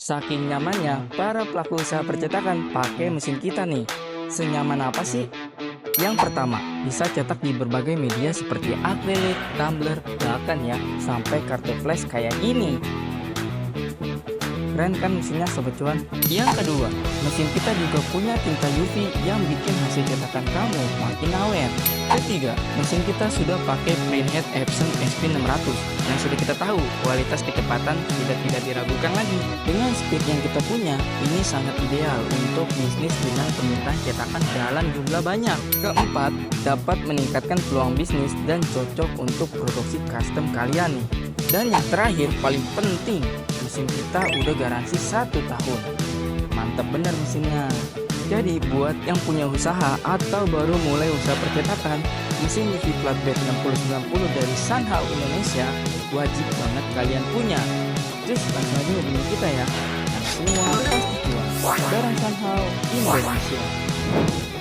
Saking nyamannya, para pelaku usaha percetakan pakai mesin kita nih. Senyaman apa sih? Yang pertama, bisa cetak di berbagai media seperti akrilik, tumbler, bahkan ya, sampai kartu flash kayak gini. Keren kan mesinnya sobat cuan? Yang kedua, mesin kita juga punya tinta UV yang bikin hasil cetakan kamu makin awet. Ketiga, mesin kita sudah pakai printhead Epson SP600 yang sudah kita tahu kualitas kecepatan sudah tidak diragukan lagi. Dengan speed yang kita punya, ini sangat ideal untuk bisnis dengan permintaan cetakan dalam jumlah banyak. Keempat, dapat meningkatkan peluang bisnis dan cocok untuk produksi custom kalian nih. Dan yang terakhir, paling penting, mesin kita udah garansi 1 tahun. Mantap bener mesinnya. Jadi buat yang punya usaha atau baru mulai usaha percetakan, mesin UV Flatbed 6090 dari SOUVENIR Indonesia wajib banget kalian punya. Terus langsung aja hubungin kita ya. Semua pasti cuan. Barang SOUVENIR Indonesia.